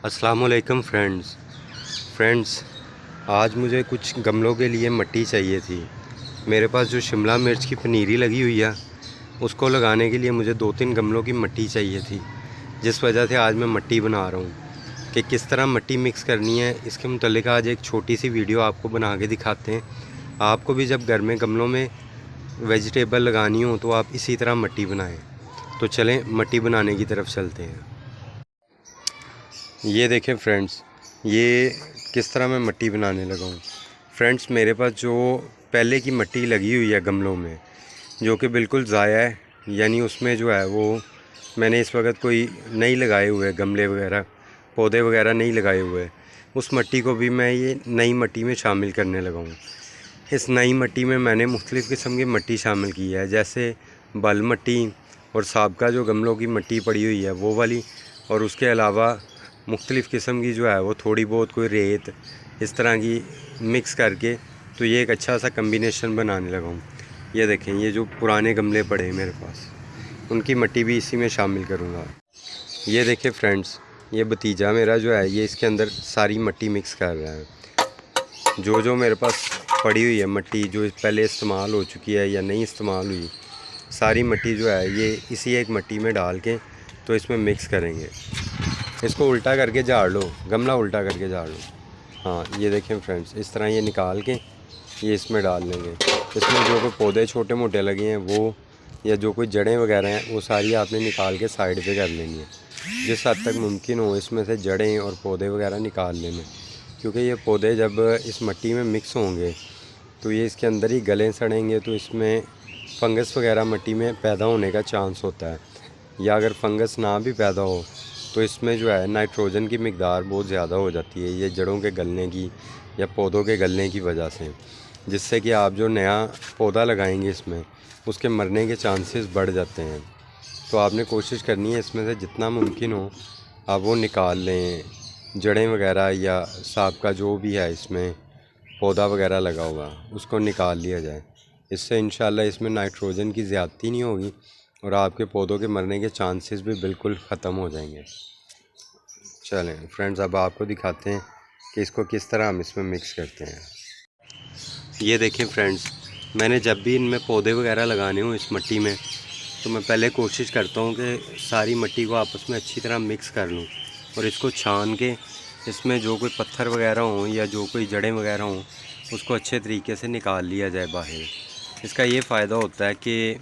अस्सलामुअलैकुम फ्रेंड्स, आज मुझे कुछ गमलों के लिए मिट्टी चाहिए थी। मेरे पास जो शिमला मिर्च की पनीरी लगी हुई है उसको लगाने के लिए मुझे 2-3 गमलों की मिट्टी चाहिए थी, जिस वजह से आज मैं मिट्टी बना रहा हूँ। कि किस तरह मिट्टी मिक्स करनी है इसके मुतल्लिक आज एक छोटी सी वीडियो आपको बना के दिखाते हैं। आपको भी जब घर में गमलों में वेजिटेबल लगानी हो तो आप इसी तरह मिट्टी बनाएं। तो चलें मिट्टी बनाने की तरफ चलते हैं। ये देखें फ्रेंड्स, ये किस तरह मैं मिट्टी बनाने लगा हूँ। फ्रेंड्स, मेरे पास जो पहले की मिट्टी लगी हुई है गमलों में, जो कि बिल्कुल ज़ाया है, यानी उसमें जो है वो मैंने इस वक्त कोई नहीं लगाए हुए गमले वगैरह, पौधे वगैरह नहीं लगाए हुए। उस मिट्टी को भी मैं ये नई मिट्टी में शामिल करने लगा हूँ। इस नई मिट्टी में मैंने मुख्तलिफ़ किस्म की मिट्टी शामिल की है, जैसे बल मिट्टी और साबका जो गमलों की मिट्टी पड़ी हुई है वो वाली, और उसके अलावा मुख्तलिफ़ किस्म की जो है वो थोड़ी बहुत कोई रेत इस तरह की मिक्स करके तो ये एक अच्छा सा कम्बिनेशन बनाने लगा हूँ। ये देखें, ये जो पुराने गमले पड़े हैं मेरे पास, उनकी मिट्टी भी इसी में शामिल करूँगा। ये देखें फ्रेंड्स, ये भतीजा मेरा जो है ये इसके अंदर सारी मिट्टी मिक्स कर रहा है। जो मेरे पास पड़ी हुई है मिट्टी, जो पहले इस्तेमाल हो चुकी है या नहीं इस्तेमाल हुई, सारी मिट्टी जो है ये इसी एक मिट्टी में डाल के तो इसमें मिक्स करेंगे। इसको उल्टा करके झाड़ लो, गमला उल्टा करके झाड़ लो। हाँ, ये देखें फ्रेंड्स, इस तरह ये निकाल के ये इसमें डाल लेंगे। इसमें जो कोई पौधे छोटे मोटे लगे हैं वो, या जो कोई जड़ें वगैरह हैं वो सारी आपने निकाल के साइड पे कर लेनी है। जिस हद तक मुमकिन हो इसमें से जड़ें और पौधे वगैरह निकाल लेने, क्योंकि ये पौधे जब इस मिट्टी में मिक्स होंगे तो ये इसके अंदर ही गले सड़ेंगे, तो इसमें फंगस वगैरह मिट्टी में पैदा होने का चांस होता है। या अगर फंगस ना भी पैदा हो तो इसमें जो है नाइट्रोजन की मिकदार बहुत ज़्यादा हो जाती है, ये जड़ों के गलने की या पौधों के गलने की वजह से, जिससे कि आप जो नया पौधा लगाएंगे इसमें उसके मरने के चांसेस बढ़ जाते हैं। तो आपने कोशिश करनी है इसमें से जितना मुमकिन हो आप वो निकाल लें, जड़ें वगैरह या सांप का जो भी है इसमें पौधा वगैरह लगा हुआ उसको निकाल लिया जाए। इससे इंशाल्लाह इसमें नाइट्रोजन की ज़्यादती नहीं होगी और आपके पौधों के मरने के चांसेस भी बिल्कुल ख़त्म हो जाएंगे। चलें फ्रेंड्स, अब आपको दिखाते हैं कि इसको किस तरह हम इसमें मिक्स करते हैं। ये देखें फ्रेंड्स, मैंने जब भी इनमें पौधे वगैरह लगाने हों इस मिट्टी में, तो मैं पहले कोशिश करता हूँ कि सारी मिट्टी को आपस में अच्छी तरह मिक्स कर लूँ और इसको छान के इसमें जो कोई पत्थर वगैरह हों या जो कोई जड़ें वगैरह हों उसको अच्छे तरीके से निकाल लिया जाए बाहर। इसका ये फ़ायदा होता है कि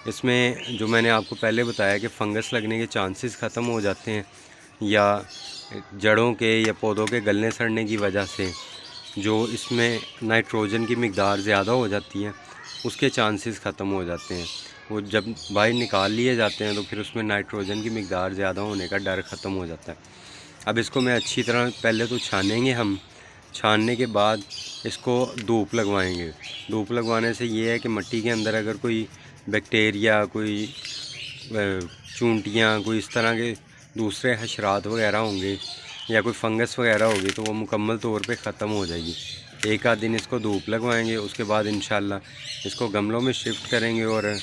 इसमें जो मैंने आपको पहले बताया कि फ़ंगस लगने के चांसेस ख़त्म हो जाते हैं, या जड़ों के या पौधों के गलने सड़ने की वजह से जो इसमें नाइट्रोजन की मिकदार ज़्यादा हो जाती है उसके चांसेस ख़त्म हो जाते हैं। वो जब बाहर निकाल लिए जाते हैं तो फिर उसमें नाइट्रोजन की मिकदार ज़्यादा होने का डर ख़त्म हो जाता है। अब इसको मैं अच्छी तरह पहले तो छानेंगे हम, छानने के बाद इसको धूप लगवाएंगे। धूप लगवाने से ये है कि मिट्टी के अंदर अगर कोई बैक्टीरिया, कोई चूंटियाँ, कोई इस तरह के दूसरे हशरात वगैरह होंगे या कोई फंगस वगैरह होगी तो वो मुकम्मल तौर पे ख़त्म हो जाएगी। एक आध दिन इसको धूप लगवाएंगे, उसके बाद इंशाल्लाह इसको गमलों में शिफ्ट करेंगे और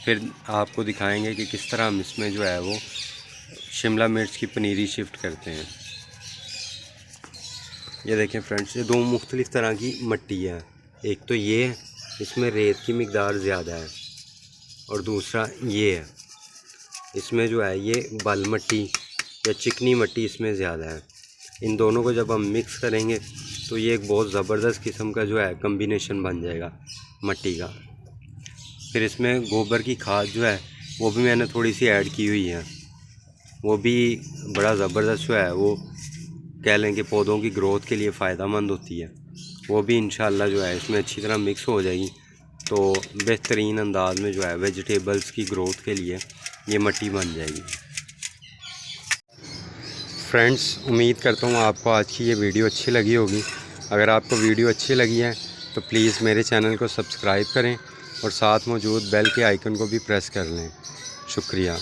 फिर आपको दिखाएंगे कि किस तरह हम इसमें जो है वो शिमला मिर्च की पनीरी शिफ्ट करते हैं। ये देखें फ्रेंड्स, ये दो मुख्तलिफ़ तरह की मिट्टी है। एक तो ये है, इसमें रेत की मिकदार ज़्यादा है, और दूसरा ये है, इसमें जो है ये बल मिट्टी या चिकनी मिट्टी इसमें ज़्यादा है। इन दोनों को जब हम मिक्स करेंगे तो ये एक बहुत ज़बरदस्त किस्म का जो है कम्बिनेशन बन जाएगा मिट्टी का। फिर इसमें गोबर की खाद जो है वो भी मैंने थोड़ी सी ऐड की हुई है, वो भी बड़ा ज़बरदस्त जो है वो कह लें कि पौधों की ग्रोथ के लिए फ़ायदेमंद होती है। वो भी इंशाल्लाह जो है इसमें अच्छी तरह मिक्स हो जाएगी तो बेहतरीन अंदाज में जो है वेजिटेबल्स की ग्रोथ के लिए ये मिट्टी बन जाएगी। फ्रेंड्स, उम्मीद करता हूँ आपको आज की ये वीडियो अच्छी लगी होगी। अगर आपको वीडियो अच्छी लगी है तो प्लीज़ मेरे चैनल को सब्सक्राइब करें और साथ मौजूद बेल के आइकन को भी प्रेस कर लें। शुक्रिया।